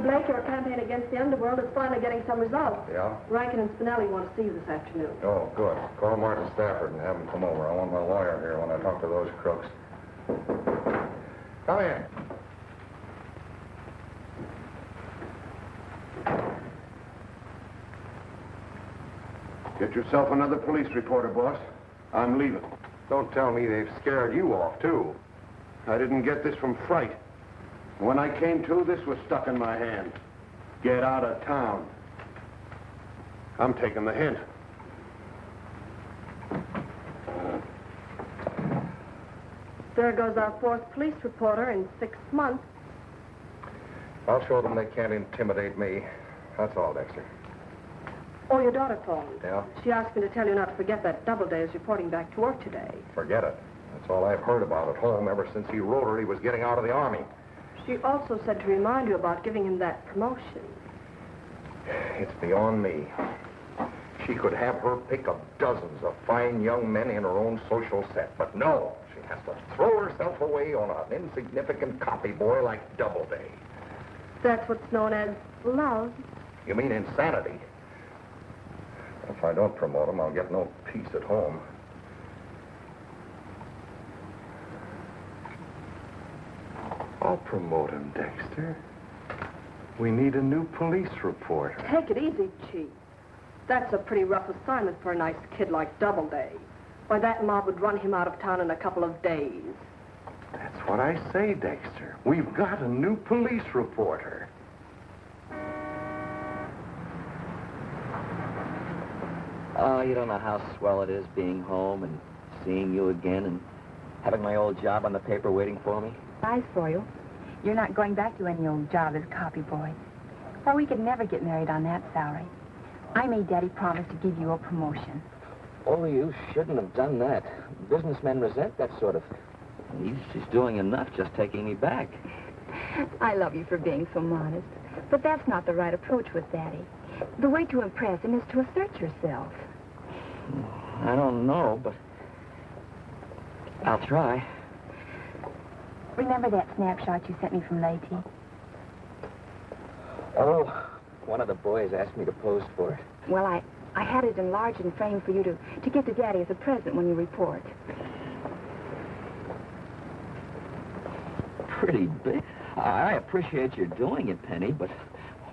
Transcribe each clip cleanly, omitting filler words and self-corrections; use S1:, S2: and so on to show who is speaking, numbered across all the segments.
S1: Blake, your campaign against the underworld is finally getting some results.
S2: Yeah?
S1: Rankin and Spinelli want to see you this afternoon.
S2: Oh, good. Call Martin Stafford and have him come over. I want my lawyer here when I talk to those crooks. Come in.
S3: Get yourself another police reporter, boss. I'm leaving.
S2: Don't tell me they've scared you off, too.
S3: I didn't get this from fright. When I came to, this was stuck in my hand. Get out of town. I'm taking the hint.
S1: There goes our fourth police reporter in 6 months.
S2: I'll show them they can't intimidate me. That's all, Dexter.
S1: Oh, your daughter phoned.
S2: Yeah?
S1: She asked me to tell you not to forget that Doubleday is reporting back to work today.
S2: Forget it. That's all I've heard about at home ever since he wrote her he was getting out of the Army.
S1: She also said to remind you about giving him that promotion.
S2: It's beyond me. She could have her pick of dozens of fine young men in her own social set, but no, she has to throw herself away on an insignificant copy boy like Doubleday.
S1: That's what's known as love.
S2: You mean insanity? If I don't promote him, I'll get no peace at home.
S3: I'll promote him, Dexter. We need a new police reporter.
S1: Take it easy, Chief. That's a pretty rough assignment for a nice kid like Doubleday. Why, that mob would run him out of town in a couple of days.
S3: That's what I say, Dexter. We've got a new police reporter.
S4: Oh, you don't know how swell it is being home and seeing you again and having my old job on the paper waiting for me.
S5: Nice for you. You're not going back to any old job as copy boy. Well, we could never get married on that salary. I made Daddy promise to give you a promotion.
S4: Oh, you shouldn't have done that. Businessmen resent that sort of... She's doing enough just taking me back.
S5: I love you for being so modest. But that's not the right approach with Daddy. The way to impress him is to assert yourself.
S4: I don't know, but I'll try.
S5: Remember that snapshot you sent me from Lady?
S4: Oh, one of the boys asked me to pose for it.
S5: Well, I had it enlarged and framed for you to give to Daddy as a present when you report.
S4: Pretty big. I appreciate your doing it, Penny, but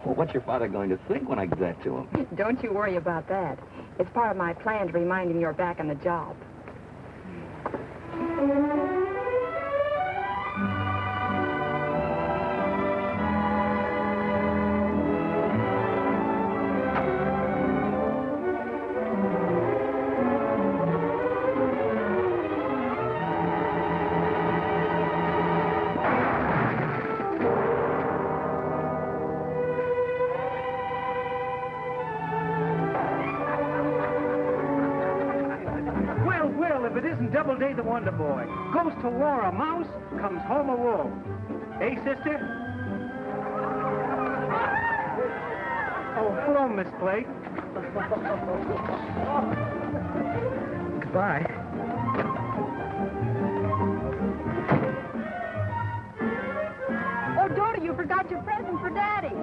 S4: what's your father going to think when I give that to him?
S5: Don't you worry about that. It's part of my plan to remind him you're back on the job.
S6: Doubleday the Wonder Boy. Goes to war a mouse, comes home a wolf. Eh, sister? Oh, hello, Miss Blake. Goodbye.
S5: Oh, daughter, you forgot your present for Daddy.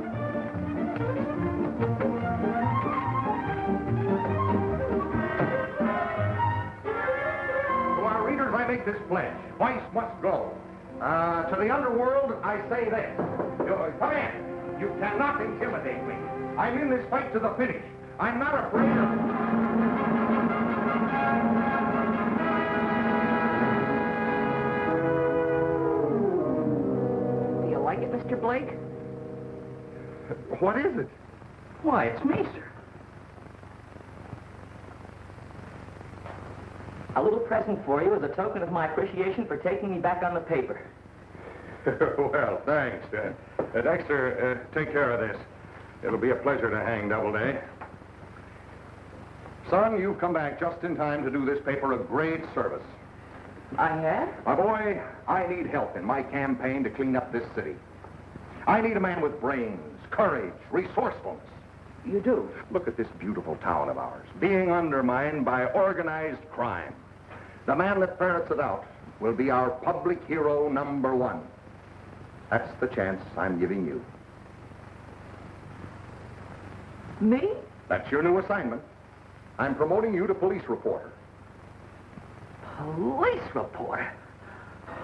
S2: I make this pledge. Vice must go. To the underworld, I say this. Come in. You cannot intimidate me. I'm in this fight to the finish. I'm not afraid of...
S4: Do you like it, Mr. Blake?
S2: What is it?
S4: Why, it's me, sir. A little present for you as a token of my appreciation for taking me back on the paper.
S3: Well, thanks. Dexter, take care of this. It'll be a pleasure to hang Doubleday. Son, you've come back just in time to do this paper a great service.
S4: I have?
S2: My boy, I need help in my campaign to clean up this city. I need a man with brains, courage, resourcefulness.
S4: You do?
S2: Look at this beautiful town of ours, being undermined by organized crime. The man that ferrets it out will be our public hero #1. That's the chance I'm giving you.
S4: Me?
S2: That's your new assignment. I'm promoting you to police reporter.
S4: Police reporter?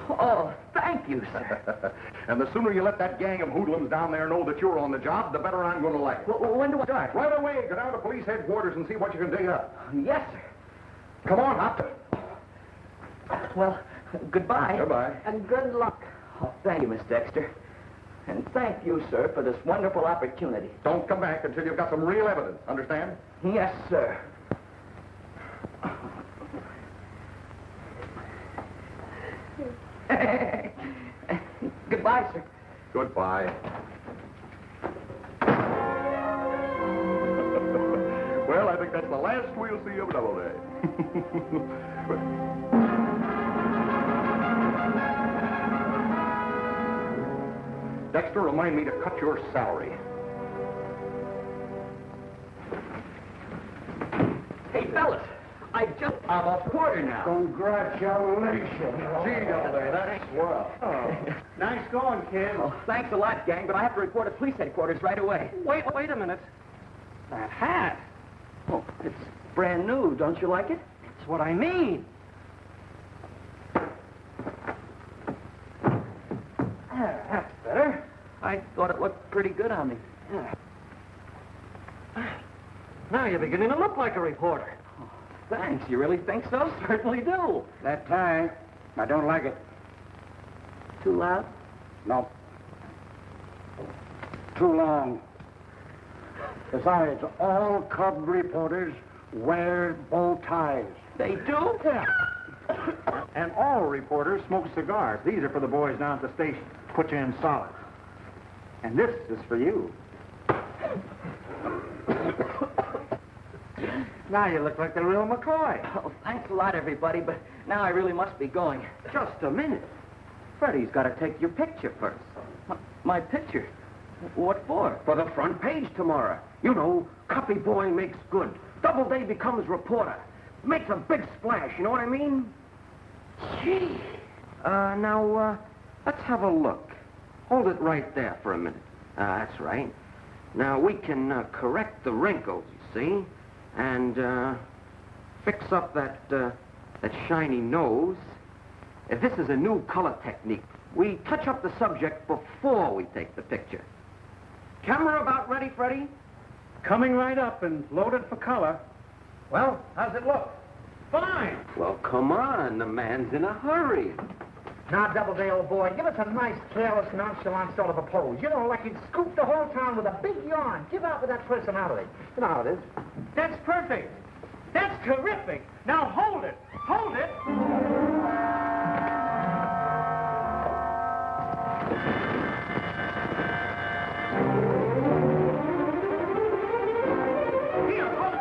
S4: Oh, thank you, sir.
S2: And the sooner you let that gang of hoodlums down there know that you're on the job, the better I'm going to like it.
S4: Well, when do I start?
S2: Right away, go down to police headquarters and see what you can dig up.
S4: Yes, sir.
S2: Come on, hop.
S4: Well, goodbye.
S2: Goodbye.
S1: And good luck.
S4: Oh, thank you, Miss Dexter. And thank you, sir, for this wonderful opportunity.
S2: Don't come back until you've got some real evidence, understand?
S4: Yes, sir. Goodbye, sir.
S2: Goodbye. Well, I think that's the last we'll see of Doubleday. Dexter, remind me to cut your salary.
S4: Hey, fellas, I'm a porter now.
S3: Congratulations.
S2: Gee, Doubleday, that's swell.
S6: Nice going, kid.
S4: Oh, thanks a lot, gang, but I have to report at police headquarters right away.
S6: Wait a minute. That hat.
S4: Oh, it's brand new. Don't you like it?
S6: That's what I mean. That's better.
S4: I thought it looked pretty good on me.
S6: Now you're beginning to look like a reporter.
S4: Thanks. You really think so? Certainly do.
S6: That tie, I don't like it.
S4: Too loud?
S6: No. Too long. Besides, all cub reporters wear bow ties.
S4: They do?
S6: Yeah. And all reporters smoke cigars. These are for the boys down at the station. Put you in solid. And this is for you. Now you look like the real McCoy.
S4: Oh, thanks a lot, everybody, but now I really must be going.
S6: Just a minute. Freddie's got to take your picture first.
S4: My picture? What for?
S6: For the front page tomorrow. You know, copy boy makes good. Doubleday becomes reporter. Makes a big splash, you know what I mean?
S4: Gee.
S6: Now, let's have a look. Hold it right there for a minute. That's right. Now, we can correct the wrinkles, you see, and fix up that shiny nose. This is a new color technique. We touch up the subject before we take the picture. Camera about ready, Freddie?
S7: Coming right up and loaded for color. Well, how's it look? Fine.
S6: Well, come on. The man's in a hurry.
S7: Now, Doubleday, old boy, give us a nice, careless, nonchalant sort of a pose. You know, like you'd scoop the whole town with a big yawn. Give out with that personality. You know how it is. That's perfect. That's terrific. Now, hold it. Hold it. Here, hold it.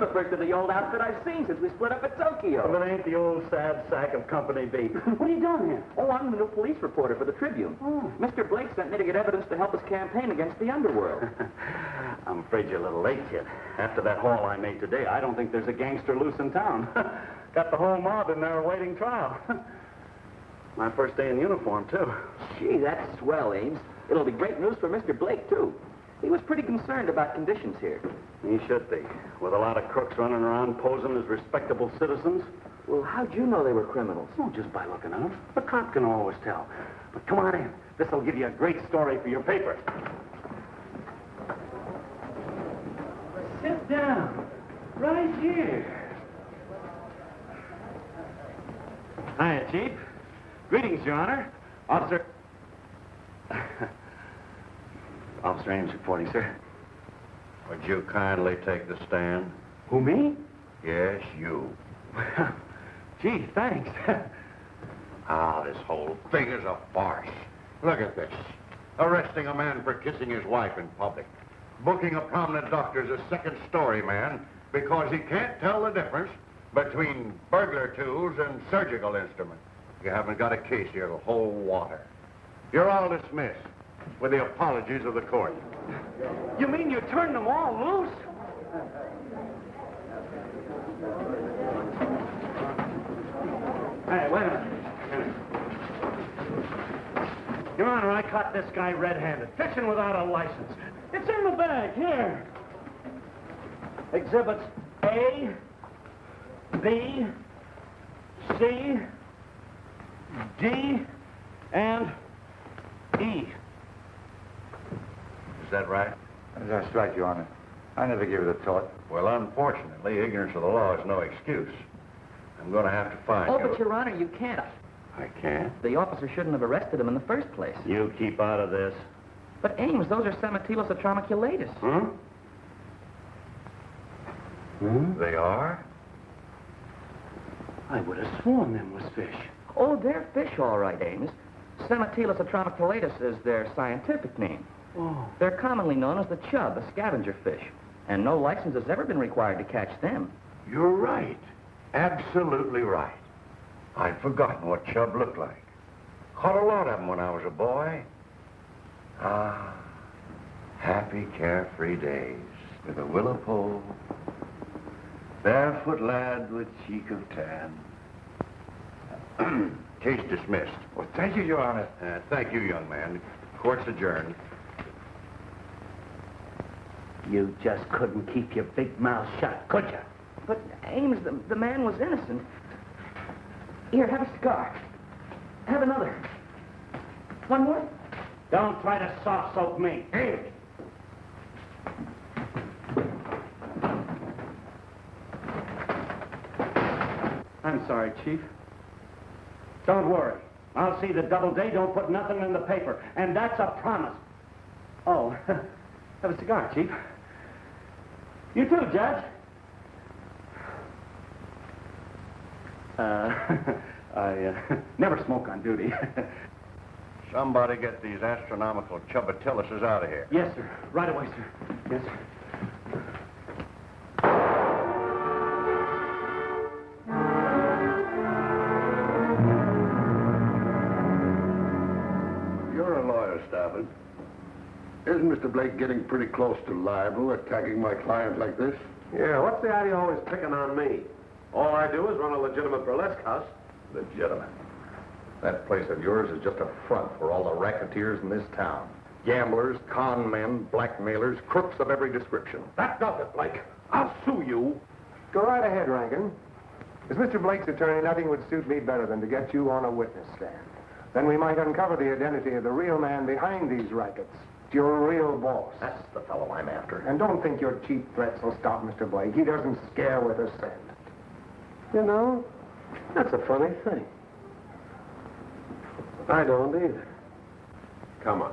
S4: the first of the old outfit I've seen since we split up at Tokyo.
S3: Well, it ain't the old sad sack of Company B. What are you doing here?
S4: Oh, I'm the new police reporter for the Tribune.
S3: Oh.
S4: Mr. Blake sent me to get evidence to help his campaign against the underworld.
S3: I'm afraid you're a little late, kid. After that haul I made today, I don't think there's a gangster loose in town. Got the whole mob in there awaiting trial. My first day in uniform, too.
S4: Gee, that's swell, Ames. It'll be great news for Mr. Blake, too. He was pretty concerned about conditions here.
S3: He should be. With a lot of crooks running around posing as respectable citizens.
S4: Well, how'd you know they were criminals?
S3: Oh, just by looking at them. A cop can always tell. But come on in. This'll give you a great story for your paper. Sit down. Right here. Hiya, Chief. Greetings, Your Honor. Officer... Officer Ames reporting, sir.
S2: Would you kindly take the stand?
S3: Who, me?
S2: Yes, you.
S3: Gee, thanks.
S2: This whole thing is a farce. Look at this. Arresting a man for kissing his wife in public. Booking a prominent doctor as a second-story man because he can't tell the difference between burglar tools and surgical instruments. You haven't got a case here to hold water. You're all dismissed with the apologies of the court.
S3: You mean you turned them all loose? Hey, wait a minute. Your Honor, I caught this guy red-handed, fishing without a license. It's in the bag, here. Exhibits A, B, C, D, and E.
S2: Is that right?
S8: That's right, Your Honor. I never gave it a thought.
S2: Well, unfortunately, ignorance of the law is no excuse. I'm going to have to find
S4: Oh,
S2: you.
S4: but, Your Honor, you can't.
S3: I can't.
S4: The officer shouldn't have arrested him in the first place.
S3: You keep out of this.
S4: But, Ames, those are Samatilos atromiculatus.
S3: Huh?
S2: They are?
S3: I would have sworn them was fish.
S4: Oh, they're fish, all right, Ames. Samatilos atromiculatus is their scientific name.
S3: Oh.
S4: They're commonly known as the chub, a scavenger fish. And no license has ever been required to catch them.
S2: You're right. Absolutely right. I'd forgotten what chub looked like. Caught a lot of them when I was a boy. Happy, carefree days with a willow pole, barefoot lad with cheek of tan. Case dismissed.
S8: Well, thank you, Your Honor.
S2: Thank you, young man. Court's adjourned.
S3: You just couldn't keep your big mouth shut, could you?
S4: But, Ames, the man was innocent. Here, have a cigar. Have another. One more?
S3: Don't try to soft soap me. Hey! I'm sorry, Chief. Don't worry. I'll see that Doubleday don't put nothing in the paper, and that's a promise. Oh, have a cigar, Chief. You too, Judge. I never smoke on duty.
S2: Somebody get these astronomical chubatiluses out of here.
S3: Yes, sir. Right away, sir. Yes, sir.
S9: You're a lawyer, Stafford. Isn't Mr. Blake getting pretty close to libel, attacking my client like this?
S3: Yeah, what's the idea always picking on me? All I do is run a legitimate burlesque house.
S2: Legitimate. That place of yours is just a front for all the racketeers in this town. Gamblers, con men, blackmailers, crooks of every description.
S3: That does it, Blake. I'll sue you.
S10: Go right ahead, Rankin. As Mr. Blake's attorney, nothing would suit me better than to get you on a witness stand. Then we might uncover the identity of the real man behind these rackets. Your real boss.
S2: That's the fellow I'm after.
S10: And don't think your cheap threats will stop Mr. Blake. He doesn't scare with a cent.
S3: You know, that's a funny thing. I don't either.
S9: Come on.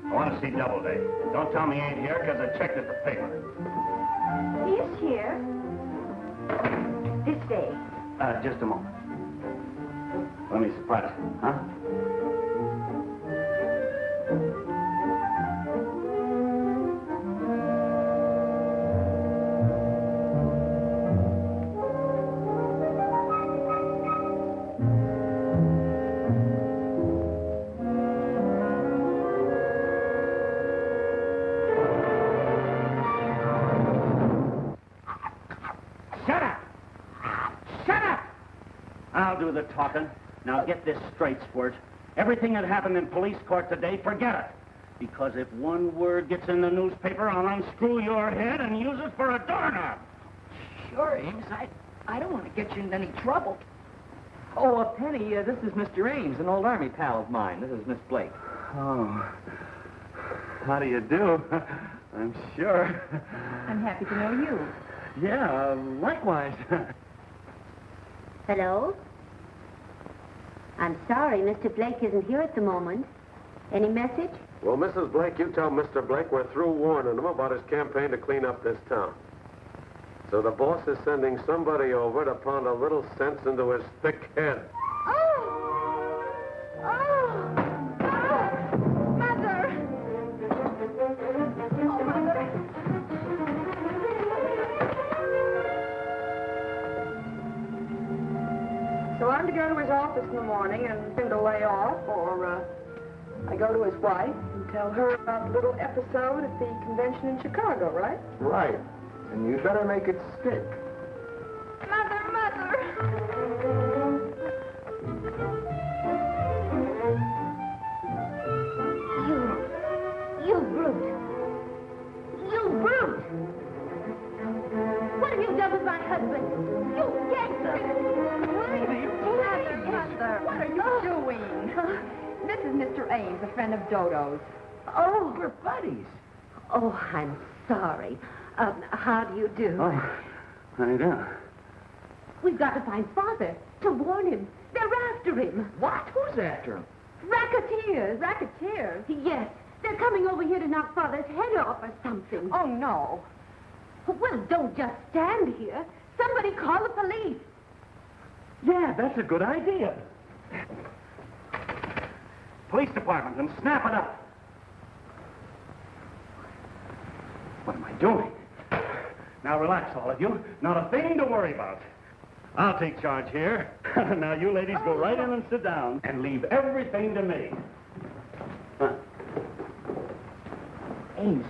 S3: I want to see Doubleday. Don't tell me he ain't here, because I checked at the paper.
S5: He is here. This day.
S3: Just a moment. Let me surprise him, huh? I'll do the talking. Now get this straight, Squirt. Everything that happened in police court today, forget it. Because if one word gets in the newspaper, I'll unscrew your head and use it for a doorknob.
S4: Sure, Ames. I don't want to get you in any trouble.
S11: Oh, Penny, this is Mr. Ames, an old Army pal of mine. This is Miss Blake.
S3: Oh. How do you do? I'm sure.
S5: I'm happy to know you.
S3: Yeah, likewise.
S12: Hello? I'm sorry, Mr. Blake isn't here at the moment. Any message?
S13: Well, Mrs. Blake, you tell Mr. Blake we're through warning him about his campaign to clean up this town. So the boss is sending somebody over to pound a little sense into his thick head.
S5: Oh! Oh! Oh! Mother! Oh, Mother!
S1: So I'm to go to his office in the morning and him to lay off, or I go to his wife and tell her about the little episode at the convention in Chicago, right?
S10: Right. And you'd better make it stick.
S5: Mother, Mother!
S12: You brute. You brute! What have you done with my husband? You gangster!
S5: Mother, what are you doing? This is Mr. Ames, a friend of Dodo's.
S12: Oh,
S4: We're buddies.
S12: oh, I'm sorry. How do you do?
S3: Oh, how do you do?
S12: We've got to find Father to warn him. They're after him.
S4: What? Who's after him?
S12: Racketeers.
S5: Racketeers?
S12: Yes, they're coming over here to knock Father's head off or something.
S5: Oh, no.
S12: Well, don't just stand here. Somebody call the police.
S3: Yeah, that's a good idea. Police department, and snap it up. What am I doing? Now relax, all of you. Not a thing to worry about. I'll take charge here. Now you ladies go right in and sit down and leave everything to me. Huh?
S4: Ames,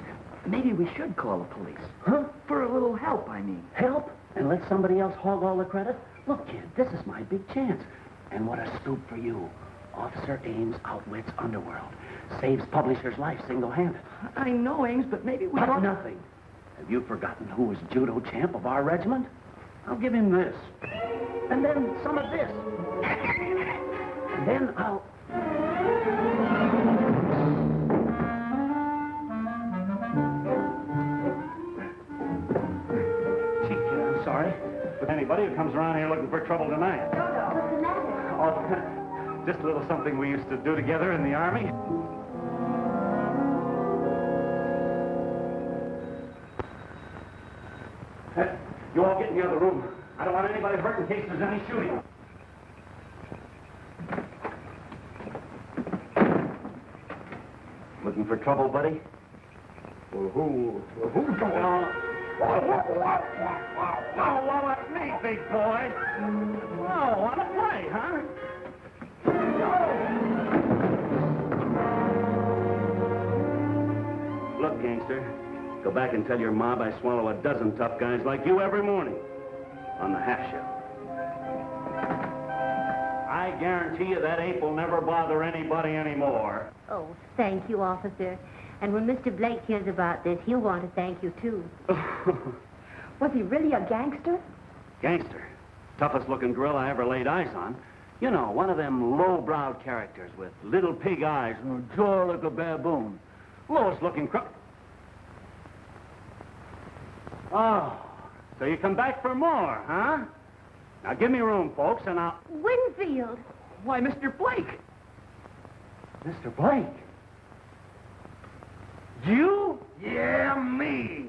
S4: maybe we should call the police.
S3: Huh?
S4: For a little help, I mean.
S3: Help? And let somebody else hog all the credit? Look, kid, this is my big chance. And what a scoop for you. Officer Ames outwits Underworld. Saves publisher's life single-handed.
S4: I know, Ames, but maybe we
S3: But
S4: don't...
S3: nothing. Have you forgotten who was judo champ of our regiment? I'll give him this. And then some of this. And then I'll... Gee, kid, I'm sorry. But anybody who comes around here looking for trouble tonight.
S12: What's the matter?
S3: Oh, just a little something we used to do together in the Army. You all get in the other room. I don't want anybody hurt in case there's any shooting. Looking for trouble, buddy?
S2: Well, who's going
S3: Oh, it's me, big boy. Oh, want to play, huh? Look, gangster, go back and tell your mob I swallow a dozen tough guys like you every morning on the half shift. I guarantee you that ape will never bother anybody anymore.
S12: Oh, thank you, officer. And when Mr. Blake hears about this, he'll want to thank you, too.
S5: Was he really a gangster?
S3: Gangster. Toughest looking girl I ever laid eyes on. You know, one of them low-browed characters with little pig eyes and a jaw like a baboon. Lowest looking Oh, so you come back for more, huh? Now give me room, folks, and I'll...
S12: Winfield!
S4: Why, Mr. Blake.
S3: Mr. Blake? You?
S2: Yeah, me.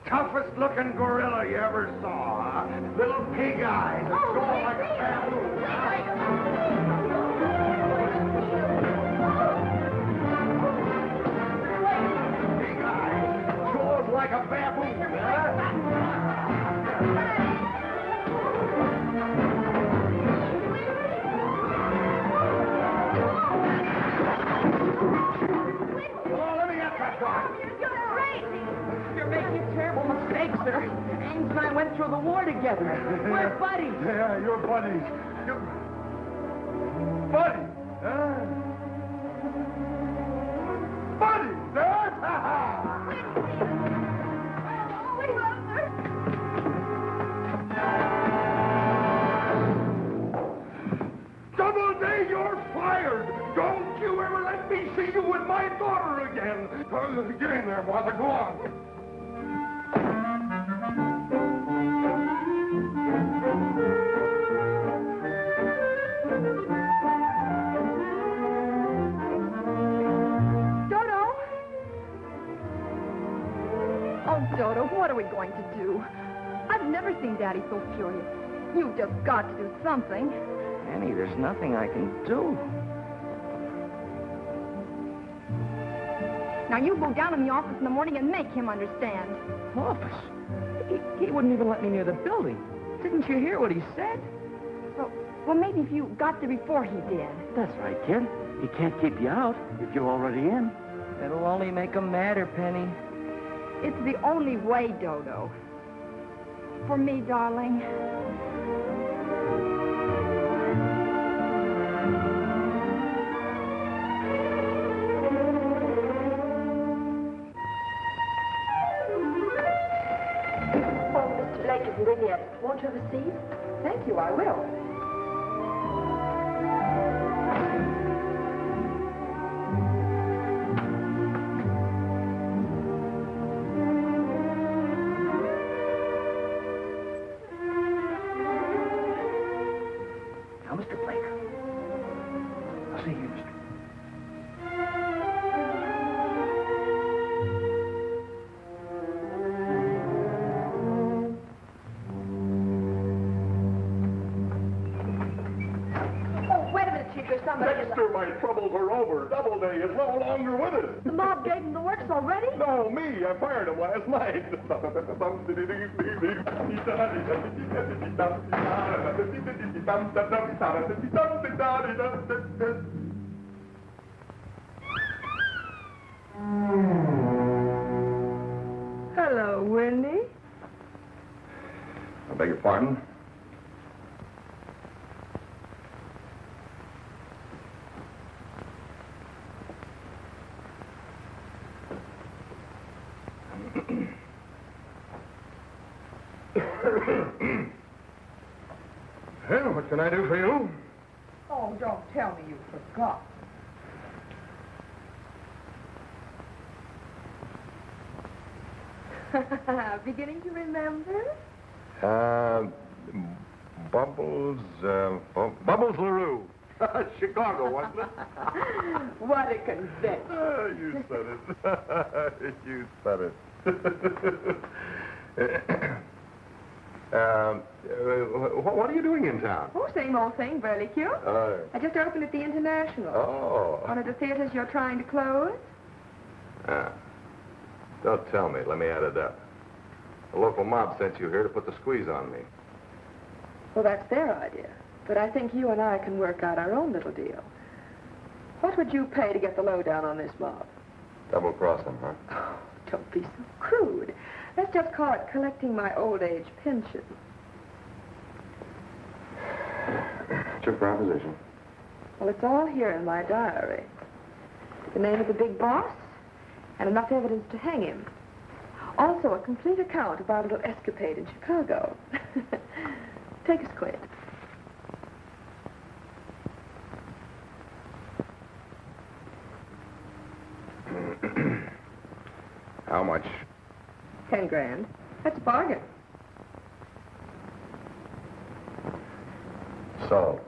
S2: Toughest looking gorilla you ever saw, huh? Little pig eyes, and jaw like a baboon. Pig eyes, jaws like a baboon,
S11: You're making a terrible mistake, sir. Ames and I went through the war together. We're buddies.
S2: Yeah, you're buddies.
S9: Buddy! Buddy! Doubleday, you're fired! Don't you ever let me see you with my daughter again! Get in there, Martha, go on!
S1: Dodo, what are we going to do? I've never seen Daddy so furious. You've just got to do something.
S4: Annie, there's nothing I can do.
S1: Now, you go down in the office in the morning and make him understand.
S4: Office? He wouldn't even let me near the building. Didn't you hear what he said?
S1: Well, maybe if you got there before he did.
S3: That's right, kid. He can't keep you out if you're already in.
S4: It'll only make him madder, Penny.
S1: It's the only way, Dodo. For me, darling.
S5: Oh, Mr. Blake isn't in yet. Won't you have a seat?
S1: Thank you, I will.
S4: Now, Mr. Blake. I'll see you, Mr.
S9: Dexter, my troubles are over. Doubleday is no longer with us.
S1: The mob gave him the works already?
S9: No, me. I fired him last night.
S1: Hello, Wendy.
S2: I beg your pardon? Well, what can I do for you?
S1: Oh, don't tell me you forgot. Beginning to remember?
S2: Bubbles LaRue. Chicago, wasn't it?
S1: What a conviction.
S2: You said it. You said it. What are you doing in town?
S1: Oh, same old thing, burlesque. I just opened at the International.
S2: Oh.
S1: One of the theaters you're trying to close?
S2: Don't tell me. Let me add it up. The local mob sent you here to put the squeeze on me.
S1: Well, that's their idea. But I think you and I can work out our own little deal. What would you pay to get the lowdown on this mob?
S2: Double-cross them, huh?
S1: Oh, don't be so crude. Let's just call it collecting my old age pension.
S2: What's your proposition?
S1: Well, it's all here in my diary. The name of the big boss and enough evidence to hang him. Also, a complete account of our little escapade in Chicago. Take a squint.
S2: How much?
S1: 10 grand. That's a bargain.
S2: So?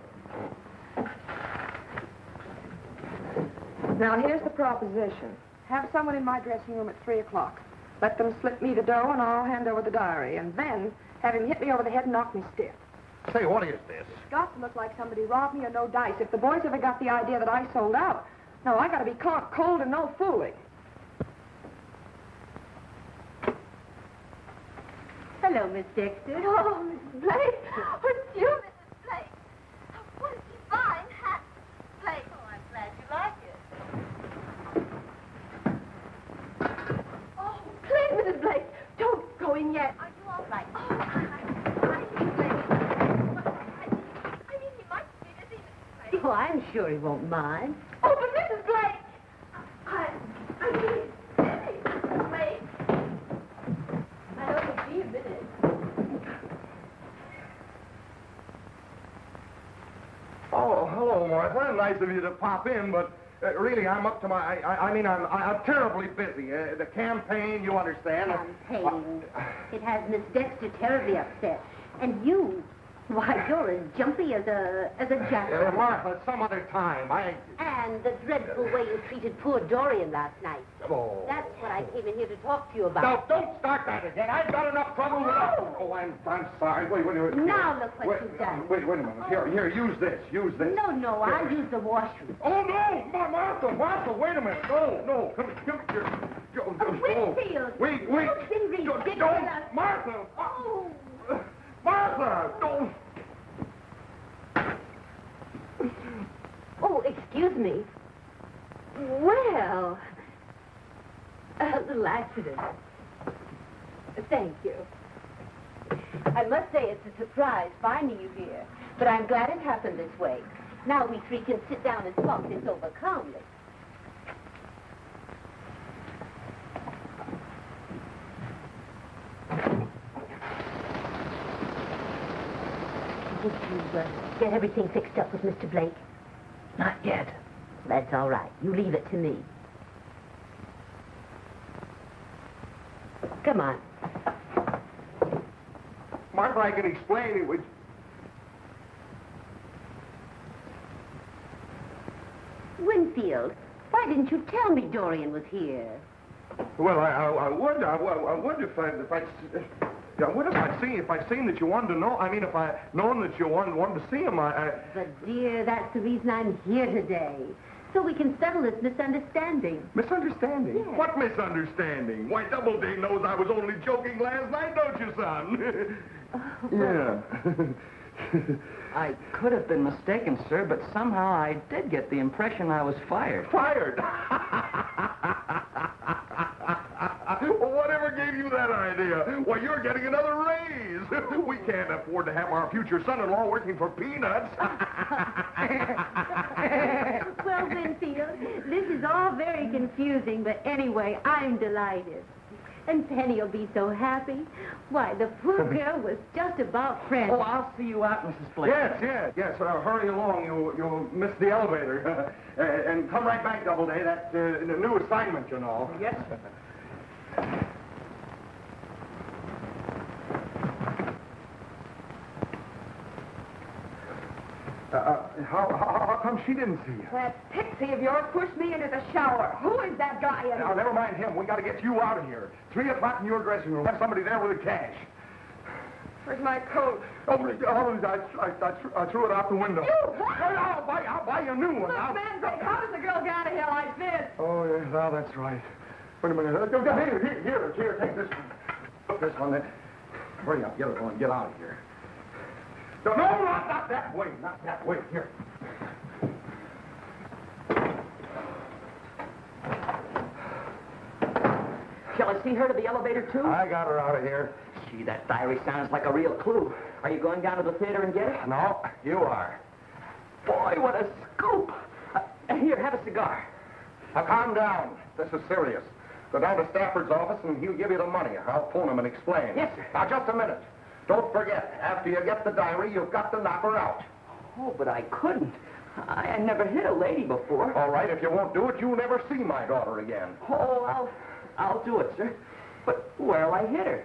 S1: Now, here's the proposition. Have someone in my dressing room at 3 o'clock. Let them slip me the dough, and I'll hand over the diary. And then have him hit me over the head and knock me stiff.
S2: Say, what is this?
S1: It's got to look like somebody robbed me or no dice. If the boys ever got the idea that I sold out, no, I got to be caught cold and no fooling.
S12: Hello, Miss Dexter.
S5: Oh, Mrs. Blake. It's you, Mrs. Blake. What a divine hat, Mrs. Blake.
S12: Oh, I'm glad you like it.
S5: Oh, please, Mrs. Blake, don't go in yet.
S12: Are you all right?
S5: Oh, I mean, he might
S12: sure he won't mind.
S1: Oh, but Mrs. Blake! I mean, Mrs. Blake. I know it'll be a minute.
S2: Oh, hello, Martha. Nice of you to pop in, but really, I'm up to my... I'm terribly busy. The campaign, you understand.
S12: Campaign. It has Miss Dexter terribly upset. And you, why, you're as jumpy as a jackal.
S2: Martha, some other time.
S12: And the dreadful way you treated poor Dorian last night.
S2: Oh.
S12: That's what I came in here to talk to you about.
S2: Now, don't start that again. I've got enough trouble with... Oh, I'm sorry. Wait.
S12: Now look what you've done.
S2: Wait a minute. Here, use this.
S12: No, I'll use the washroom.
S2: Oh, no! Martha, wait a minute. No. Come here.
S12: Winfield!
S2: Wait.
S12: You've been ridiculous.
S2: Don't, Martha!
S12: Oh!
S2: Martha, don't!
S12: Oh, excuse me. Well, a little accident. Thank you. I must say it's a surprise finding you here, but I'm glad it happened this way. Now we three can sit down and talk this over calmly. Did you get everything fixed up with Mr. Blake?
S11: Not yet.
S12: That's all right. You leave it to me. Come on.
S2: Martha, I can explain it.
S12: Winfield, why didn't you tell me Dorian was here?
S2: Well, I would if I'd seen that you wanted to know. I mean, if I known that you wanted to see him,
S12: But, dear, that's the reason I'm here today. So we can settle this misunderstanding.
S2: Misunderstanding?
S12: Yes.
S2: What misunderstanding? Why, Doubleday knows I was only joking last night, don't you, son? Yeah.
S11: I could have been mistaken, sir, but somehow I did get the impression I was fired.
S2: Fired? Well, whatever gave you that idea? Why, you're getting another raise. We can't afford to have our future son-in-law working for peanuts.
S12: Well, Winfield, this is all very confusing, but anyway, I'm delighted. And Penny will be so happy. Why, the poor girl was just about frantic.
S11: Oh, I'll see you out, Mrs. Blake.
S2: Yes. Hurry along. You'll miss the elevator. And come right back, Doubleday. That's a new assignment, you know.
S11: Yes.
S2: How come she didn't see you?
S1: That pixie of yours pushed me into the shower. Who is that guy anyway?
S2: Now, never mind him. We got to get you out of here. 3 o'clock in your dressing room. Have somebody there with the cash.
S1: Where's my coat?
S2: I threw it out the window.
S1: You what?
S2: I'll buy you a new one.
S1: Look, Mandrake, how does a girl get out of here like this?
S2: Oh, yes, now that's right. Wait a minute. Here, take this one. Put this one there. Hurry up, get it on. Get out of here. No, not that way. Not that way. Here.
S11: Shall I see her to the elevator, too?
S2: I got her out of here.
S11: Gee, that diary sounds like a real clue. Are you going down to the theater and get it?
S2: No, you are.
S11: Boy, what a scoop. Here, have a cigar.
S2: Now, calm down. This is serious. Go down to Stafford's office and he'll give you the money. I'll phone him and explain.
S11: Yes, sir.
S2: Now, just a minute. Don't forget, after you get the diary, you've got to knock her out.
S11: Oh, but I couldn't. I never hit a lady before.
S2: All right, if you won't do it, you'll never see my daughter again.
S11: Oh, I'll do it, sir. But where'll I hit her?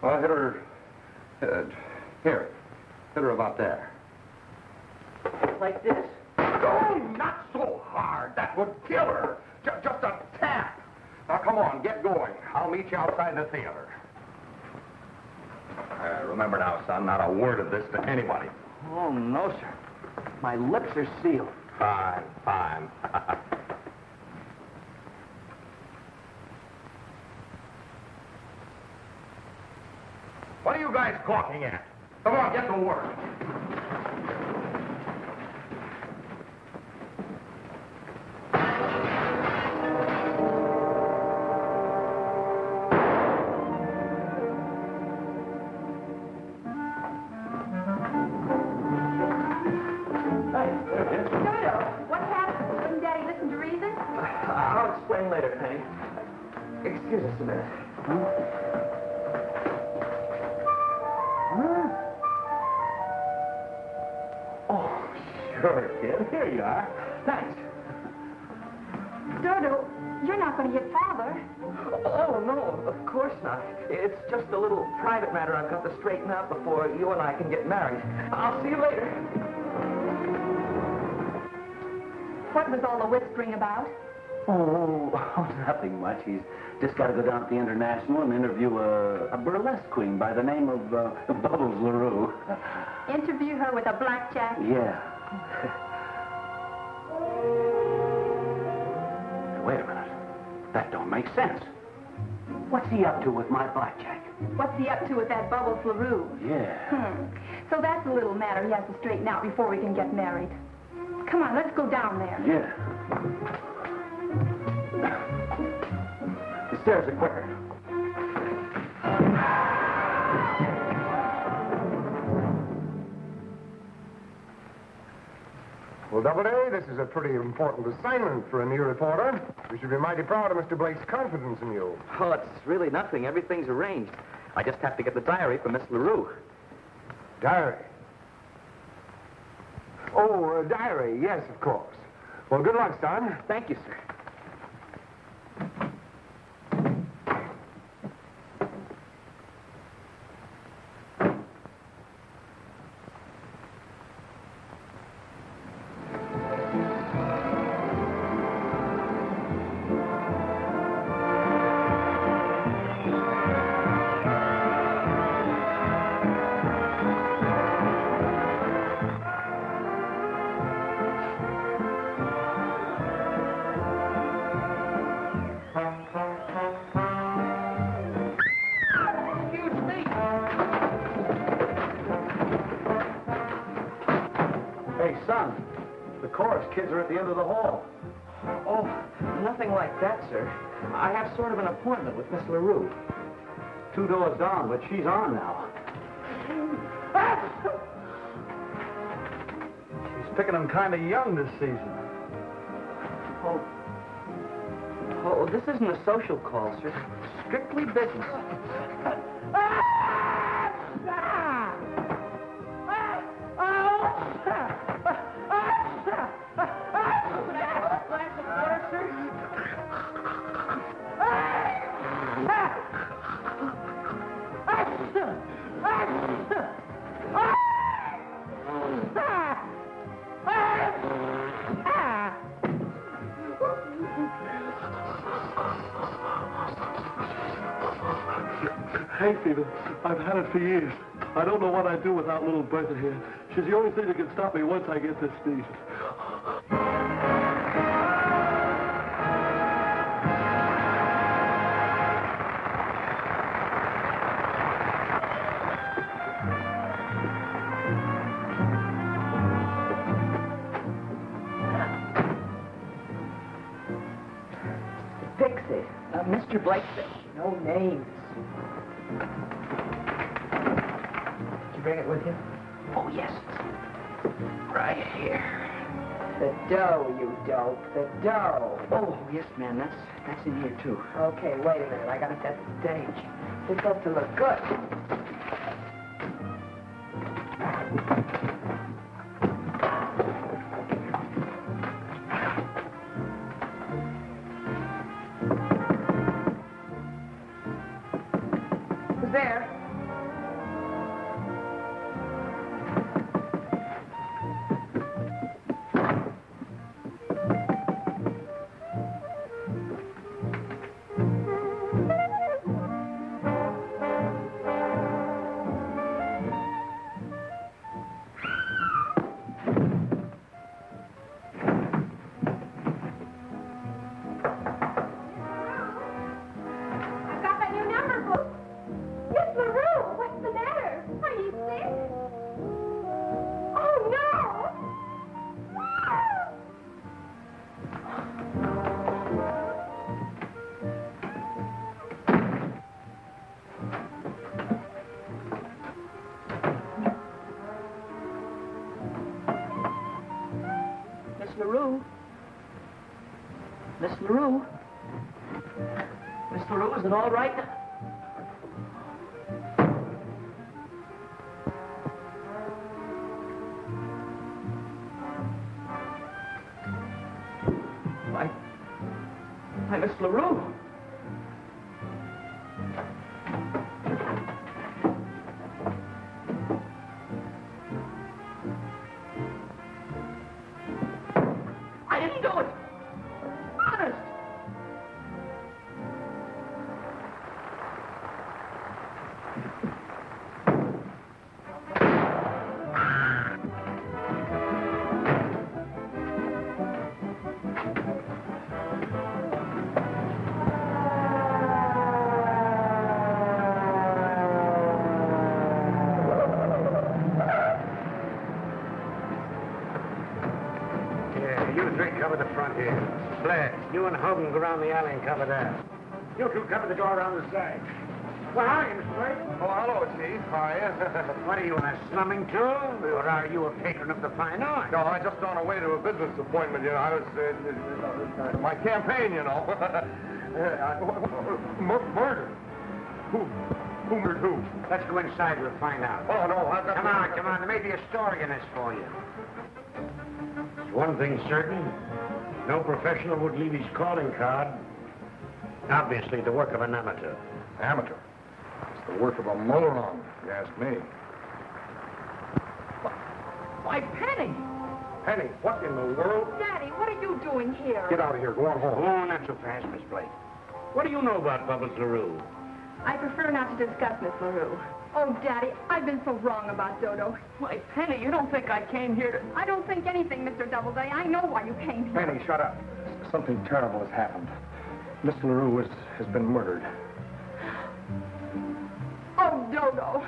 S2: I'll hit her... here. Hit her about there.
S11: Like this?
S2: Oh, not so hard. That would kill her. Just a tap. Now, come on, get going. I'll meet you outside the theater. Remember now, son, not a word of this to anybody.
S11: Oh, no, sir. My lips are sealed.
S2: Fine. What are you guys gawking at? Come on, get to work.
S11: Excuse us a minute. Oh, sure, kid. Here you are. Thanks.
S5: Dodo, you're not going to get Father.
S11: Oh, no, of course not. It's just a little private matter I've got to straighten out before you and I can get married. I'll see you later.
S5: What was all the whispering about?
S3: Oh, nothing much. He's just got to go down to the International and interview a burlesque queen by the name of Bubbles LaRue.
S5: Interview her with a blackjack?
S3: Yeah. Wait a minute. That don't make sense. What's he up to with my blackjack?
S5: What's he up to with that Bubbles LaRue?
S3: Yeah.
S5: So that's a little matter he has to straighten out before we can get married. Come on, let's go down there.
S3: Yeah. The stairs are quicker.
S10: Well, Doubleday, this is a pretty important assignment for a new reporter. We should be mighty proud of Mr. Blake's confidence in you.
S4: Oh, it's really nothing. Everything's arranged. I just have to get the diary from Miss LaRue.
S10: Diary? Oh, diary, yes, of course. Well, good luck, son.
S4: Thank you, sir.
S3: Hey, son, the chorus kids are at the end of the hall.
S11: Oh, nothing like that, sir. I have sort of an appointment with Miss LaRue.
S3: 2 doors down, but she's on now. She's picking them kind of young this season.
S11: Oh, this isn't a social call, sir. Strictly business.
S9: Hay fever. I've had it for years. I don't know what I'd do without little Bertha here. She's the only thing that can stop me once I get this sneeze.
S11: Pixie. Mr. Blake said no names. Did you bring it with you? Oh, yes. Right here.
S5: The dough, you dope. The dough.
S11: Oh, yes, ma'am. That's in here, too.
S5: Okay, wait a minute. I gotta set the stage. This has to look good. Who's there?
S11: LaRue. Miss LaRue. Miss LaRue, Is it all right? Why, Miss LaRue. I didn't do it. Honest.
S7: Cover the front here. Blair, you and Hogan go around the alley and cover that. You two cover the door around the side. Well, how are you, Mr. Blake?
S2: Oh, hello, Chief. How are you?
S7: What are you, in a slumming tour? Or are you a patron of the fine arts?
S2: No, I just on the way to a business appointment, you know. I was, my campaign, you know. Murder? Who murdered who?
S7: Let's go inside, we'll find out.
S2: Oh, no, I've got...
S7: Come on, there may be a story in this for you. One thing's certain, no professional would leave his calling card. Obviously, the work of an amateur.
S2: Amateur? It's the work of a moron, if you ask me.
S11: Why, Penny!
S2: Penny, what in the world?
S1: Daddy, what are you doing here?
S2: Get out of here. Go on home.
S7: Oh, not so fast, Miss Blake. What do you know about Bubbles LaRue?
S1: I prefer not to discuss Miss LaRue. Oh, Daddy, I've been so wrong about Dodo.
S11: Why, Penny, you don't think I came here to...
S1: I don't think anything, Mr. Doubleday. I know why you came here.
S10: Penny, shut up. Something terrible has happened. Miss LaRue has been murdered.
S1: Oh, Dodo.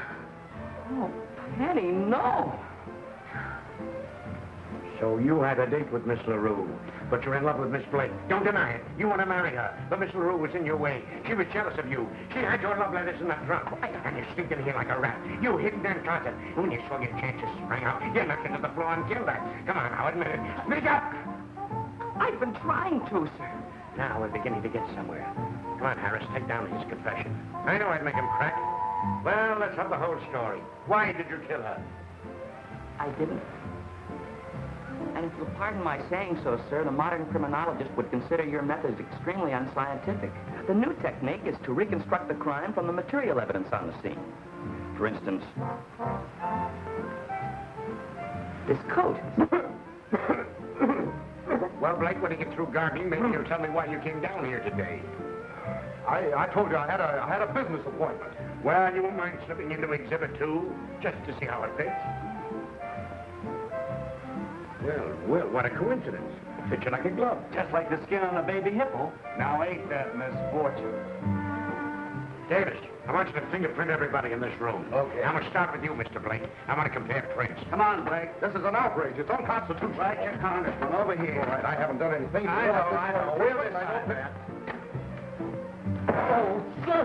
S11: Oh, Penny, no.
S7: So you had a date with Miss LaRue, but you're in love with Miss Blake. Don't deny it. You want to marry her, but Miss LaRue was in your way. She was jealous of you. She had your love letters in that trunk. And you're sneaking here like a rat. You hid in that closet. And when you saw your chances sprang out, you knocked into the floor and killed her. Come on, now, admit it. Speak up!
S11: I've been trying to, sir.
S7: Now we're beginning to get somewhere. Come on, Harris, take down his confession. I know I'd make him crack. Well, let's have the whole story. Why did you kill her?
S11: I didn't. And if you'll pardon my saying so, sir, the modern criminologist would consider your methods extremely unscientific. The new technique is to reconstruct the crime from the material evidence on the scene. For instance, this coat.
S7: Well, Blake, when you get through gargling, maybe you'll tell me why you came down here today.
S2: I told you I had a business appointment.
S7: Well, you won't mind slipping into Exhibit 2, just to see how it fits? Well, what a coincidence. Fits you like a glove.
S3: Just like the skin on a baby hippo. Now, ain't that misfortune?
S7: Davis, I want you to fingerprint everybody in this room.
S2: Okay.
S7: I'm going to start with you, Mr. Blake. I want to compare prints.
S3: Come on, Blake.
S2: This is an outrage. It's unconstitutional.
S3: Right, your congressman, over here.
S2: All right, I haven't done anything.
S3: I know.
S2: Wait a minute, I know that. Oh, sir.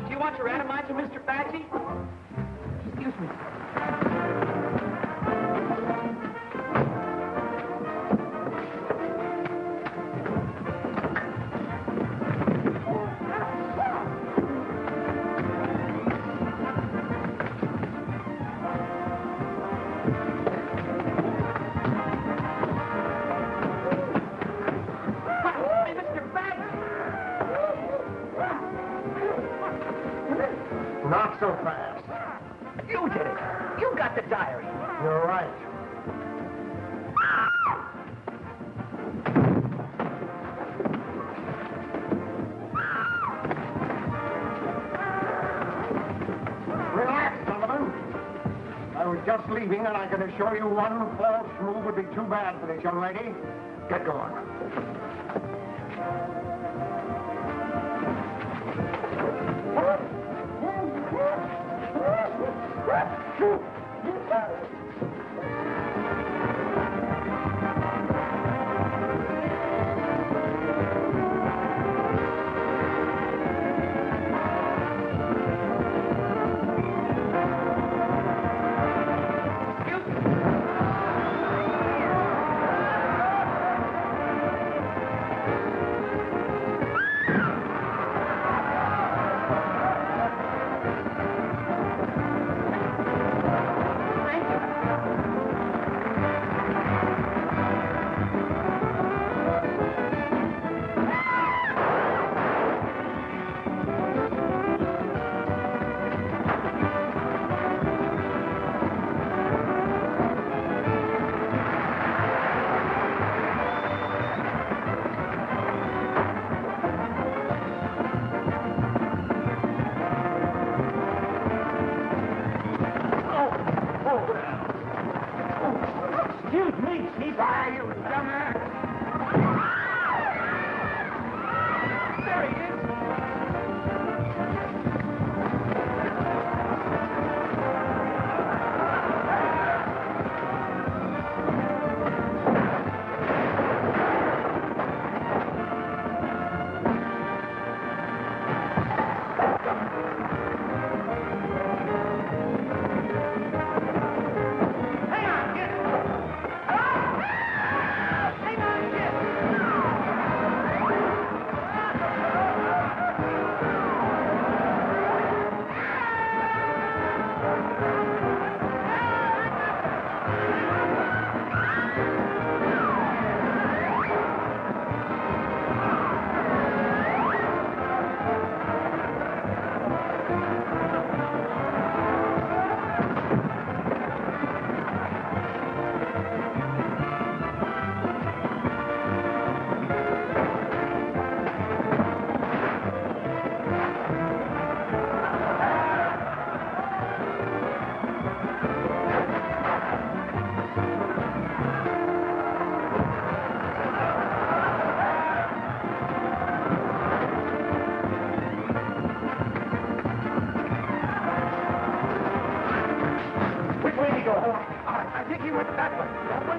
S11: Do you want your atomizer, Mr. Badgie? Excuse me.
S10: Not so fast.
S11: You did it. You got the diary.
S10: You're right. Relax, Sullivan. I was just leaving, and I can assure you one false move would be too bad for this young lady. Get going.
S7: die, you dumbass! There he is! I think he went that way. That way?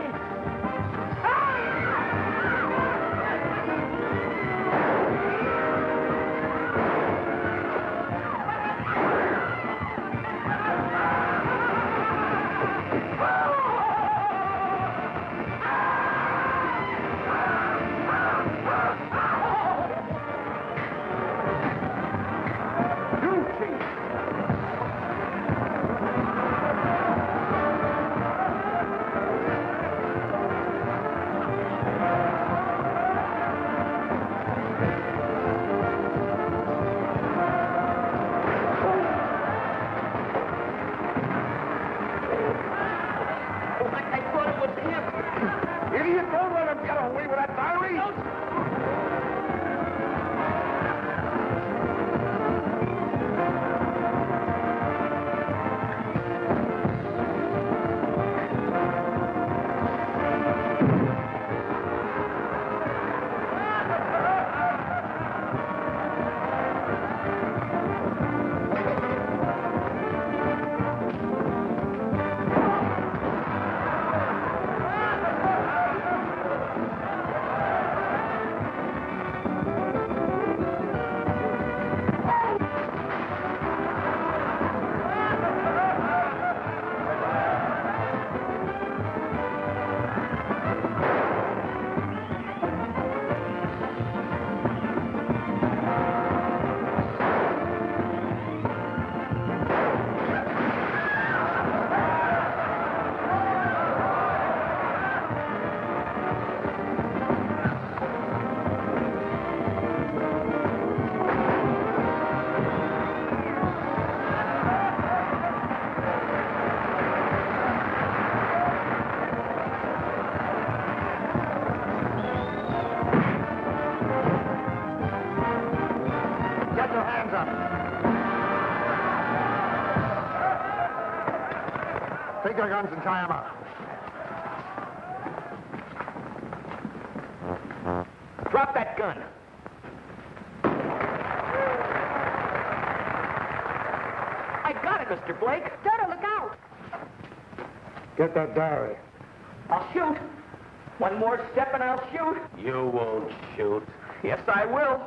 S10: Take your guns and tie them up.
S11: Drop that gun. I got it, Mr. Blake.
S12: Toto, look out!
S10: Get that diary.
S11: I'll shoot. One more step and I'll shoot.
S13: You won't shoot.
S11: Yes, I will.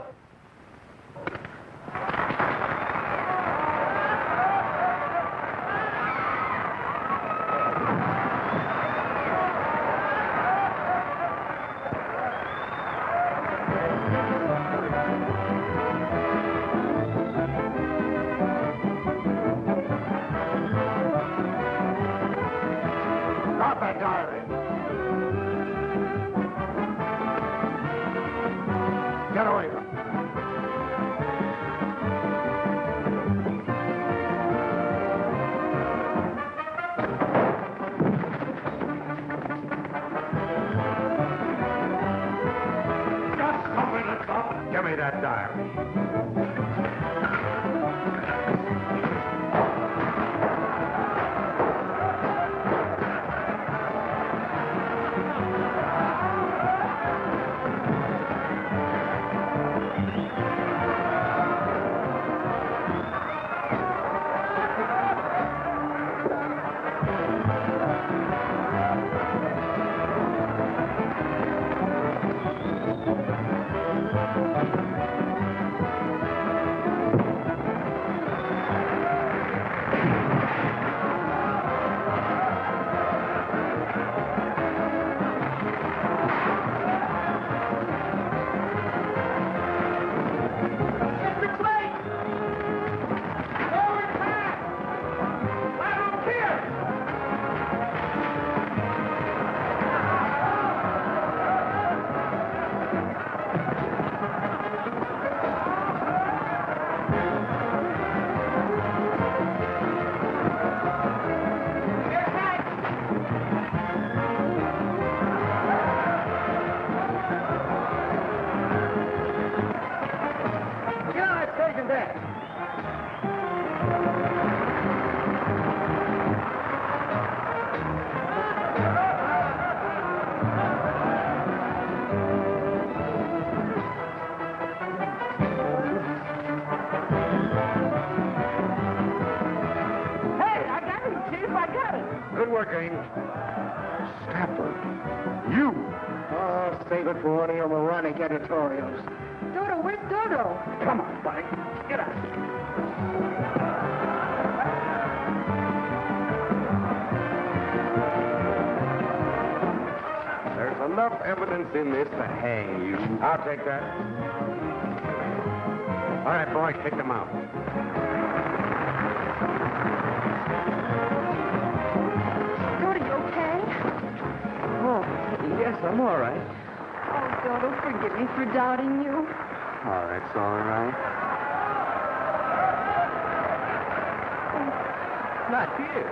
S10: Drop that diary. Get away from him.
S9: Just a minute, Doc.
S10: Give me that diary.
S7: second deck.
S9: Hey, I got it, Chief. I got it. Good work, Ames. Stafford. You.
S7: Oh, save it for one of your moronic editorials.
S1: Dodo, where's Dodo?
S7: Come on, buddy. Get up.
S13: There's enough evidence in this to hang you.
S9: I'll take that.
S13: All right, boys, take them out.
S1: Dodo, you okay?
S3: Oh, yes, I'm all right.
S1: Oh, Dodo, forgive me for doubting you.
S3: Oh, that's all right. Not here.